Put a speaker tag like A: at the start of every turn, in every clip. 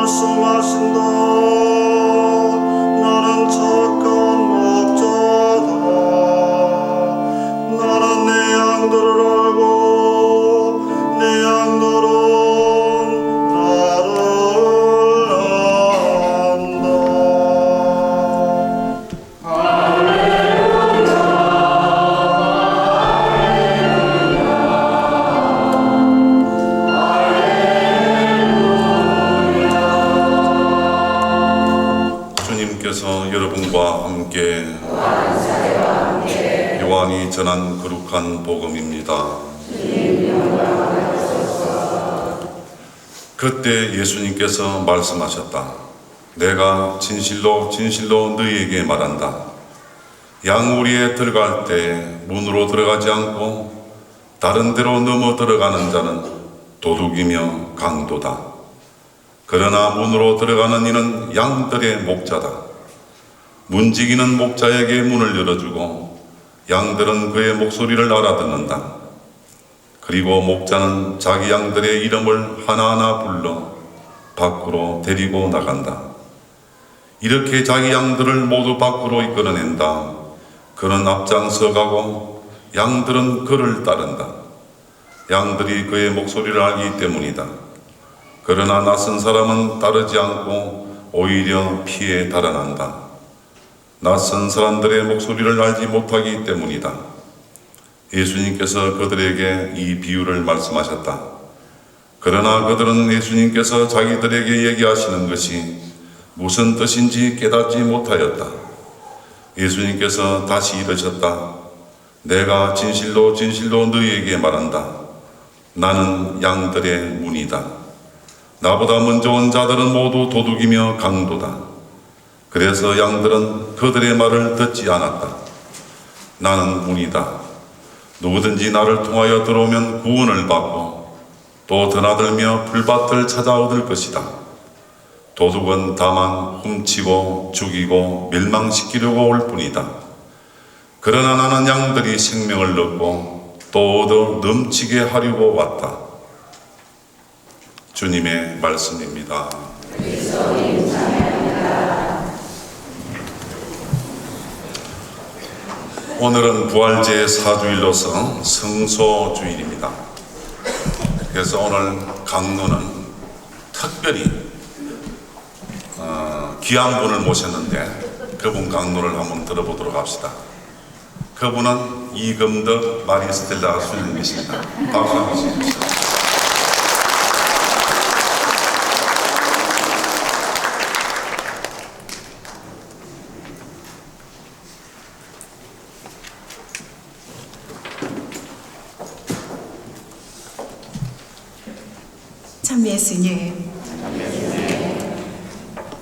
A: 말씀하신다. 나는 착한 목자다. 나는 내 양들을 알고 내 양들은 나를 안다. 주님께서 여러분과 함께 요한이 전한 거룩한 복음입니다. 그때 예수님께서 말씀하셨다. 내가 진실로 진실로 너희에게 말한다. 양우리에 들어갈 때 문으로 들어가지 않고 다른 데로 넘어 들어가는 자는 도둑이며 강도다. 그러나 문으로 들어가는 이는 양들의 목자다. 문지기는 목자에게 문을 열어주고 양들은 그의 목소리를 알아듣는다. 그리고 목자는 자기 양들의 이름을 하나하나 불러 밖으로 데리고 나간다. 이렇게 자기 양들을 모두 밖으로 이끌어낸 다음 그는 앞장서 가고 양들은 그를 따른다. 양들이 그의 목소리를 알기 때문이다. 그러나 낯선 사람은 따르지 않고 오히려 피해 달아난다. 낯선 사람들의 목소리를 알지 못하기 때문이다. 예수님께서 그들에게 이 비유를 말씀하셨다. 그러나 그들은 예수님께서 자기들에게 얘기하시는 것이 무슨 뜻인지 깨닫지 못하였다. 예수님께서 다시 이르셨다. 내가 진실로 진실로 너희에게 말한다. 나는 양들의 문이다. 나보다 먼저 온 자들은 모두 도둑이며 강도다. 그래서 양들은 그들의 말을 듣지 않았다. 나는 문이다. 누구든지 나를 통하여 들어오면 구원을 받고 또 드나들며 풀밭을 찾아 얻을 것이다. 도둑은 다만 훔치고 죽이고 멸망시키려고 올 뿐이다. 그러나 나는 양들이 생명을 얻고 또 얻어 넘치게 하려고 왔다. 주님의 말씀입니다. 오늘은 부활节 4주일로서 성소주일입니다. 그래서 오늘 강론은 특별히 귀한 분을 모셨는데 그분 강론을 한번 들어보도록 합시다. 그분은 이금덕 마리스텔라 수녀님이십니다. 박수 한번 주십시오.
B: 참 예수님,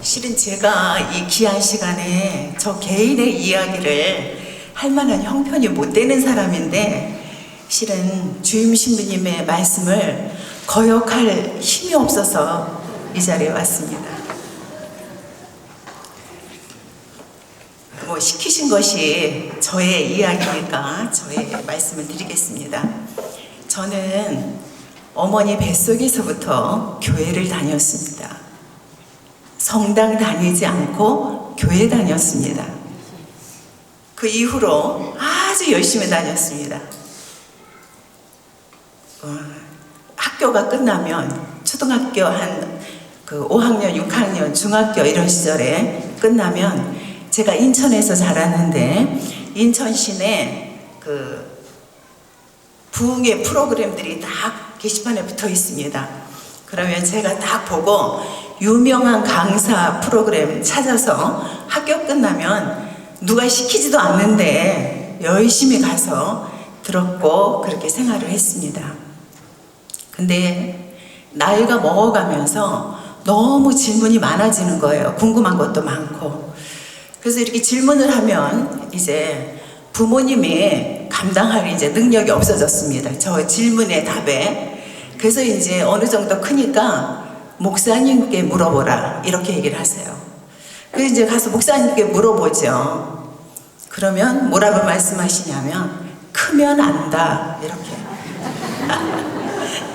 B: 실은 제가 이 귀한 시간에 저 개인의 이야기를 할 만한 형편이 못 되는 사람인데 실은 주임 신부님의 말씀을 거역할 힘이 없어서 이 자리에 왔습니다. 뭐 시키신 것이 저의 이야기니까 저의 말씀을 드리겠습니다. 저는 어머니 뱃속에서부터 교회를 다녔습니다. 성당 다니지 않고 교회 다녔습니다. 그 이후로 아주 열심히 다녔습니다. 학교가 끝나면 초등학교 한 5학년, 6학년, 중학교 이런 시절에 끝나면 제가 인천에서 자랐는데 인천 시내 부흥회 프로그램들이 다 게시판에 붙어 있습니다. 그러면 제가 딱 보고 유명한 강사 프로그램 찾아서 학교 끝나면 누가 시키지도 않는데 열심히 가서 들었고 그렇게 생활을 했습니다. 근데 나이가 먹어가면서 너무 질문이 많아지는 거예요. 궁금한 것도 많고. 그래서 이렇게 질문을 하면 이제 부모님이 감당할 이제 능력이 없어졌습니다. 저 질문의 답에. 그래서 이제 어느 정도 크니까 목사님께 물어보라 이렇게 얘기를 하세요. 그래서 이제 가서 목사님께 물어보죠. 그러면 뭐라고 말씀하시냐면 크면 안다 이렇게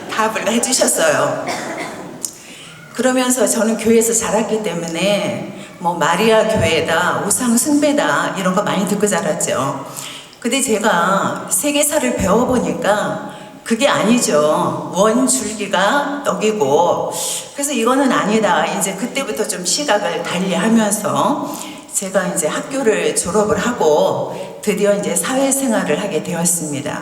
B: 답을 해주셨어요. 그러면서 저는 교회에서 자랐기 때문에 뭐 마리아 교회다, 우상 숭배다 이런 거 많이 듣고 자랐죠. 근데 제가 세계사를 배워보니까 그게 아니죠. 원 줄기가 떡이고, 그래서 이거는 아니다. 이제 그때부터 좀 시각을 달리하면서 제가 이제 학교를 졸업을 하고 드디어 이제 사회생활을 하게 되었습니다.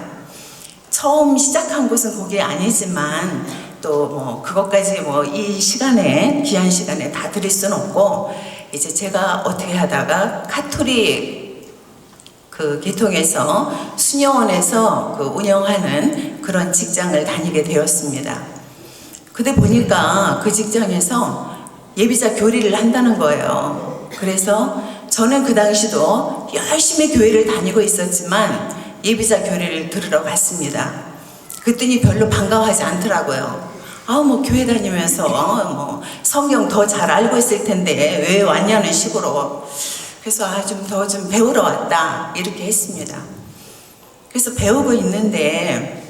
B: 처음 시작한 곳은 그게 아니지만 또 뭐 그것까지 뭐 이 시간에 귀한 시간에 다 드릴 수는 없고, 이제 제가 어떻게 하다가 카톨릭 그 계통에서 수녀원에서 그 운영하는 그런 직장을 다니게 되었습니다. 근데 보니까 그 직장에서 예비자 교리를 한다는 거예요. 그래서 저는 그 당시도 열심히 교회를 다니고 있었지만 예비자 교리를 들으러 갔습니다. 그랬더니 별로 반가워하지 않더라고요. 뭐 교회 다니면서 뭐 성경 더 잘 알고 있을 텐데 왜 왔냐는 식으로. 그래서 좀 배우러 왔다 이렇게 했습니다. 그래서 배우고 있는데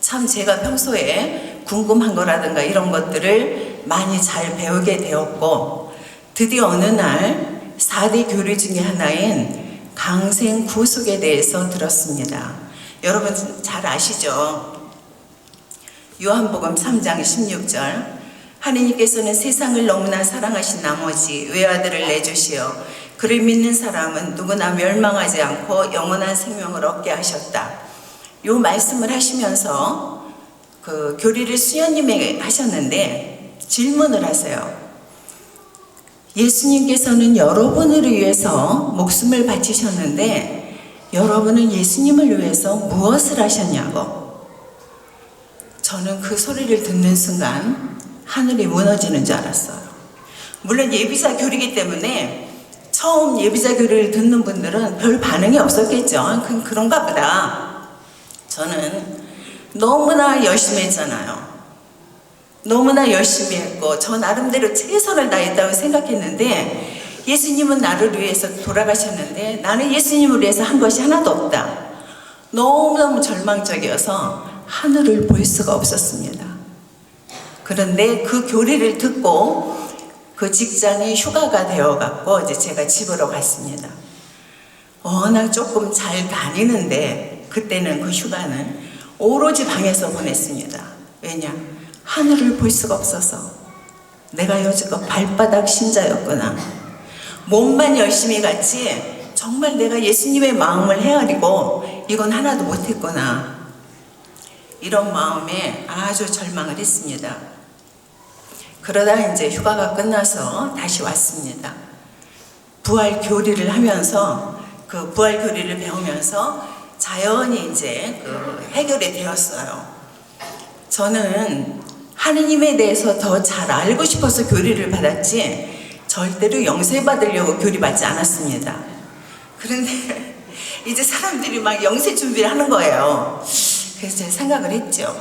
B: 참 제가 평소에 궁금한 거라든가 이런 것들을 많이 잘 배우게 되었고, 드디어 어느 날 4대 교리 중에 하나인 강생 구속에 대해서 들었습니다. 여러분 잘 아시죠? 요한복음 3장 16절, 하느님께서는 세상을 너무나 사랑하신 나머지 외아들을 내주시어 그를 믿는 사람은 누구나 멸망하지 않고 영원한 생명을 얻게 하셨다. 요 말씀을 하시면서 그 교리를 수녀님에게 하셨는데 질문을 하세요. 예수님께서는 여러분을 위해서 목숨을 바치셨는데 여러분은 예수님을 위해서 무엇을 하셨냐고. 저는 그 소리를 듣는 순간 하늘이 무너지는 줄 알았어요. 물론 예비자 교리이기 때문에 처음 예비자 교리를 듣는 분들은 별 반응이 없었겠죠. 그런가 보다. 저는 너무나 열심히 했잖아요. 너무나 열심히 했고 저 나름대로 최선을 다했다고 생각했는데, 예수님은 나를 위해서 돌아가셨는데 나는 예수님을 위해서 한 것이 하나도 없다. 너무너무 절망적이어서 하늘을 볼 수가 없었습니다. 그런데 그 교리를 듣고 그 직장이 휴가가 되어갖고 이제 제가 집으로 갔습니다. 워낙 조금 잘 다니는데 그때는 그 휴가는 오로지 방에서 보냈습니다. 왜냐? 하늘을 볼 수가 없어서. 내가 여지껏 발바닥 신자였구나. 몸만 열심히 갔지 정말 내가 예수님의 마음을 헤아리고 이건 하나도 못했구나. 이런 마음에 아주 절망을 했습니다. 그러다 이제 휴가가 끝나서 다시 왔습니다. 부활 교리를 하면서 그 부활 교리를 배우면서 자연히 이제 그 해결이 되었어요. 저는 하느님에 대해서 더 잘 알고 싶어서 교리를 받았지 절대로 영세 받으려고 교리 받지 않았습니다. 그런데 이제 사람들이 막 영세 준비를 하는 거예요. 그래서 제가 생각을 했죠.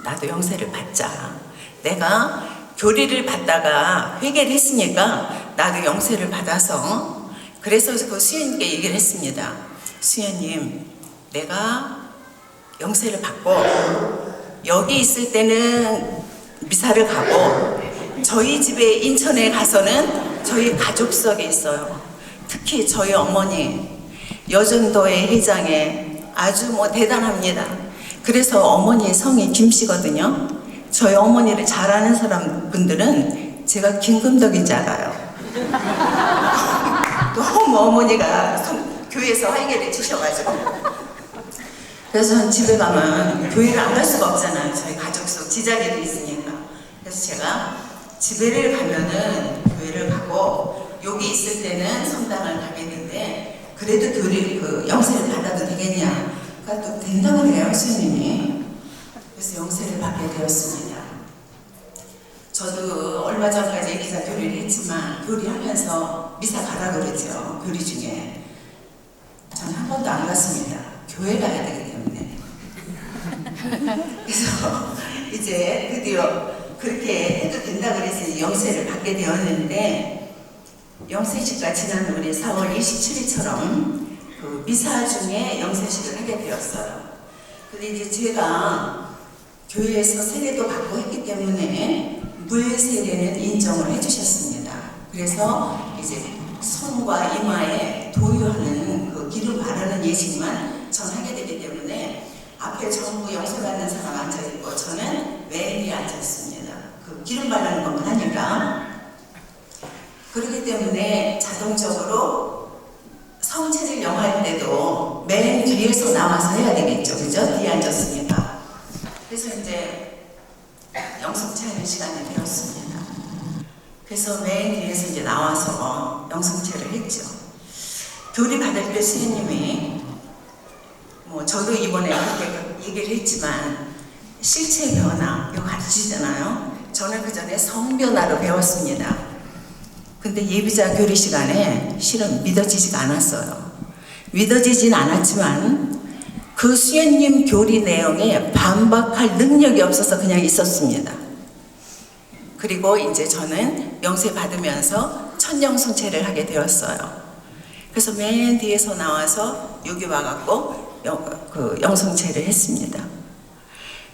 B: 나도 영세를 받자. 내가 교리를 받다가 회개를 했으니까 나도 영세를 받아서, 그래서 그 수녀님께 얘기를 했습니다. 수녀님, 내가 영세를 받고 여기 있을 때는 미사를 가고 저희 집에 인천에 가서는 저희 가족석에 있어요. 특히 저희 어머니 여전도의 회장에 아주 뭐 대단합니다. 그래서 어머니의 성이 김씨거든요. 저희 어머니를 잘 아는 사람 분들은 제가 김금덕인지 알아요. 너무 어머니가 교회에서 활개를 치셔가지고. 그래서 전 집에 가면 교회를 안 갈 수가 없잖아요. 저희 가족 속 지자리도 있으니까. 그래서 제가 집에를 가면은 교회를 가고 여기 있을 때는 성당을 가겠는데 그래도 교리 그 영세를 받아도 되겠냐? 그러니까 또 된다고 해요, 스님이. 그래서 영세를 받게 되었습니다. 저도 얼마 전까지 예비자 교리를 했지만 교리하면서 미사 가라 그러죠. 교리 중에. 저는 한 번도 안 갔습니다. 교회 가야 되기 때문에. 그래서 이제 드디어 그렇게 해도 된다 그래서 영세를 받게 되었는데, 영세식과 지난 우리 4월 27일처럼 그 미사 중에 영세식을 하게 되었어요. 근데 이제 제가 교회에서 세례도 받고 했기 때문에 물 세례는 인정을 해주셨습니다. 그래서 이제 손과 이마에 도유하는 그 기름 바르는 예식만 전하게 되기 때문에 앞에 전부 영세받는 사람 앉아있고 저는 맨 뒤에 앉았습니다. 그 기름 바르는 것만 하니까. 그렇기 때문에 자동적으로 성체를 영할 때도 맨 뒤에서 나와서 해야 되겠죠. 그죠? 뒤에 앉았으니까. 그래서 이제 영성체하는 시간이 되었습니다. 그래서 맨 뒤에서 이제 나와서 영성체를 했죠. 교리 받을 때 스님이 저도 이번에 그렇게 얘기를 했지만 실체 변화 이거 가르치잖아요. 저는 그 전에 성 변화로 배웠습니다. 근데 예비자 교리 시간에 실은 믿어지지가 않았어요. 믿어지진 않았지만 그 수녀님 교리 내용에 반박할 능력이 없어서 그냥 있었습니다. 그리고 이제 저는 영세 받으면서 첫 영성체를 하게 되었어요. 그래서 맨 뒤에서 나와서 여기 와갖고 영성체를 했습니다.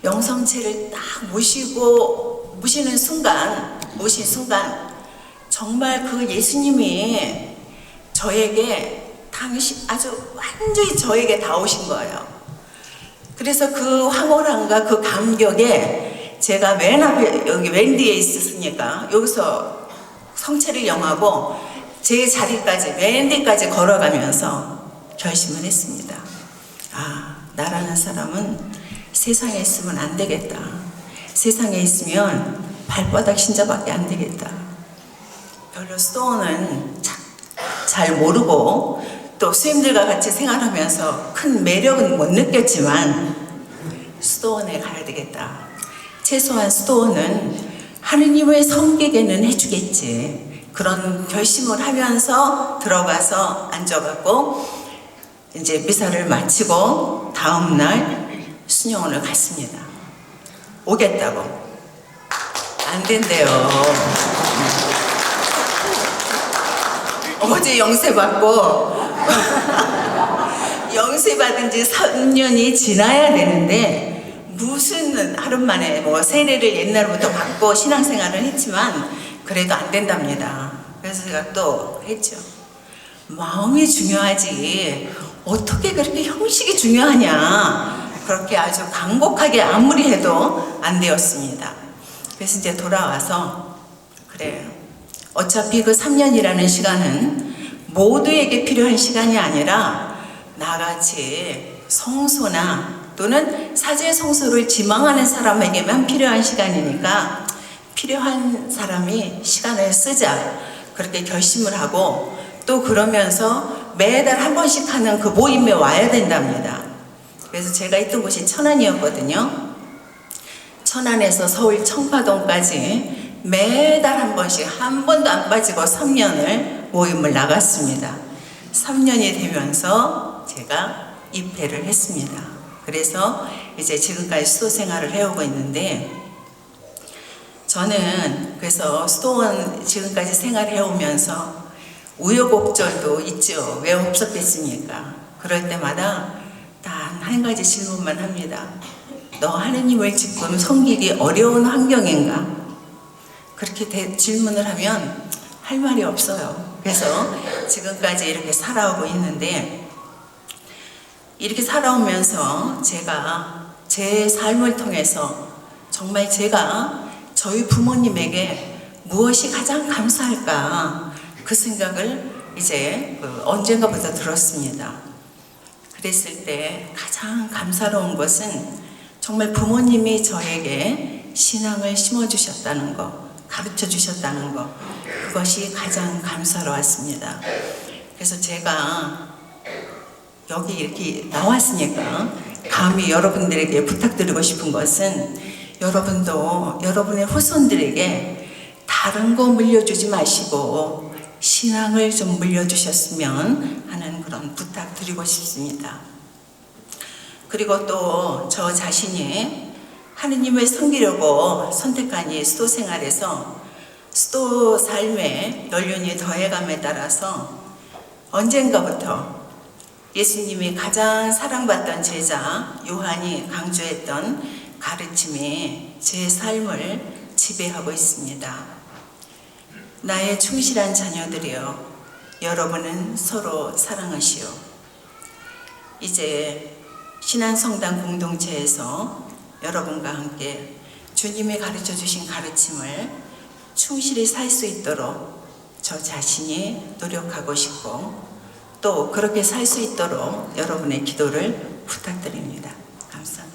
B: 영성체를 딱 모시는 순간 정말 그 예수님이 저에게 아주 완전히 저에게 다 오신 거예요. 그래서 그 황홀함과 그 감격에 제가 맨 앞에 여기 맨 뒤에 있었으니까 여기서 성체를 영하고 제 자리까지 맨 뒤까지 걸어가면서 결심을 했습니다. 아, 나라는 사람은 세상에 있으면 안 되겠다. 세상에 있으면 발바닥 신자밖에 안 되겠다. 별로 수도원은 잘 모르고 또 스님들과 같이 생활하면서 큰 매력은 못 느꼈지만 수도원에 가야 되겠다. 최소한 수도원은 하느님의 성객에는 해주겠지. 그런 결심을 하면서 들어가서 앉아갖고 이제 미사를 마치고 다음날 수녀원을 갔습니다. 오겠다고. 안 된대요. 어제 영세 받고 영세 받은 지 3년이 지나야 되는데 무슨 하루 만에 세례를 옛날부터 받고 신앙생활을 했지만 그래도 안 된답니다. 그래서 제가 또 했죠. 마음이 중요하지 어떻게 그렇게 형식이 중요하냐. 그렇게 아주 간곡하게 아무리 해도 안 되었습니다. 그래서 이제 돌아와서 그래요. 어차피 그 3년이라는 시간은 모두에게 필요한 시간이 아니라 나같이 성소나 또는 사제 성소를 지망하는 사람에게만 필요한 시간이니까 필요한 사람이 시간을 쓰자 그렇게 결심을 하고 또 그러면서 매달 한 번씩 하는 그 모임에 와야 된답니다. 그래서 제가 있던 곳이 천안이었거든요. 천안에서 서울 청파동까지 매달 한 번씩 한 번도 안 빠지고 3년을 모임을 나갔습니다. 3년이 되면서 제가 입회를 했습니다. 그래서 이제 지금까지 수도 생활을 해오고 있는데 저는 그래서 수도원 지금까지 생활해오면서 우여곡절도 있죠. 왜 없었겠습니까? 그럴 때마다 단 한 가지 질문만 합니다. 너 하느님을 지금 섬기기 어려운 환경인가? 그렇게 질문을 하면 할 말이 없어요. 그래서 지금까지 이렇게 살아오고 있는데 이렇게 살아오면서 제가 제 삶을 통해서 정말 제가 저희 부모님에게 무엇이 가장 감사할까 그 생각을 이제 언젠가부터 들었습니다. 그랬을 때 가장 감사로운 것은 정말 부모님이 저에게 신앙을 심어주셨다는 거, 가르쳐주셨다는 거, 그것이 가장 감사로웠습니다. 그래서 제가 여기 이렇게 나왔으니까 감히 여러분들에게 부탁드리고 싶은 것은 여러분도 여러분의 후손들에게 다른 거 물려주지 마시고 신앙을 좀 물려주셨으면 하는 그런 부탁 드리고 싶습니다. 그리고 또 저 자신이 하느님을 섬기려고 선택한 이 수도 생활에서 수도 삶의 연륜이 더해감에 따라서 언젠가부터 예수님이 가장 사랑받던 제자 요한이 강조했던 가르침이 제 삶을 지배하고 있습니다. 나의 충실한 자녀들이여, 여러분은 서로 사랑하시오. 이제 신한성당 공동체에서 여러분과 함께 주님이 가르쳐 주신 가르침을 충실히 살 수 있도록 저 자신이 노력하고 싶고, 또 그렇게 살 수 있도록 여러분의 기도를 부탁드립니다. 감사합니다.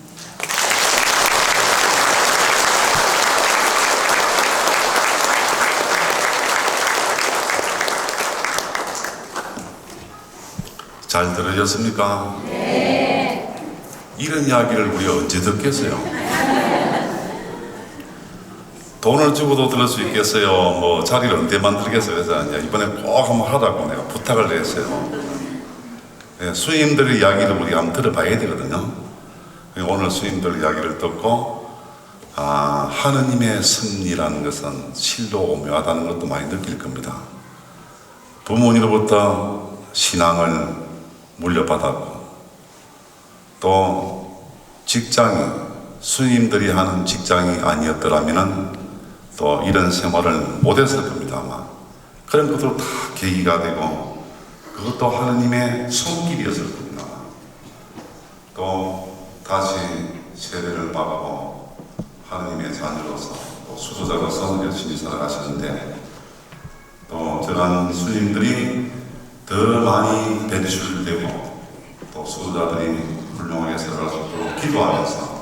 A: 잘 들으셨습니까? 네. 이런 이야기를 우리 언제 듣겠어요? 돈을 주고도 들을 수 있겠어요? 뭐 자리를 언제 만들겠어요? 그래서 이번에 꼭 한번 하라고 내가 부탁을 했어요. 네, 스님들의 이야기를 우리가 한번 들어봐야 되거든요. 오늘 스님들 이야기를 듣고 하느님의 섭리라는 것은 실로 오묘하다는 것도 많이 느낄 겁니다. 부모님으로부터 신앙을 물려받았고, 또 직장이 스님들이 하는 직장이 아니었더라면 또 이런 생활을 못했을 겁니다. 아마 그런 것도 다 계기가 되고, 그것도 하느님의 손길이었을 겁니다. 또 다시 세대를 받고 하느님의 자녀로서 또 수도자로서 열심히 살아가셨는데, 또 저런 스님들이 더 많이 배출되고 또 수도자들이 훌륭하게 살아갈 수 있도록 기도하면서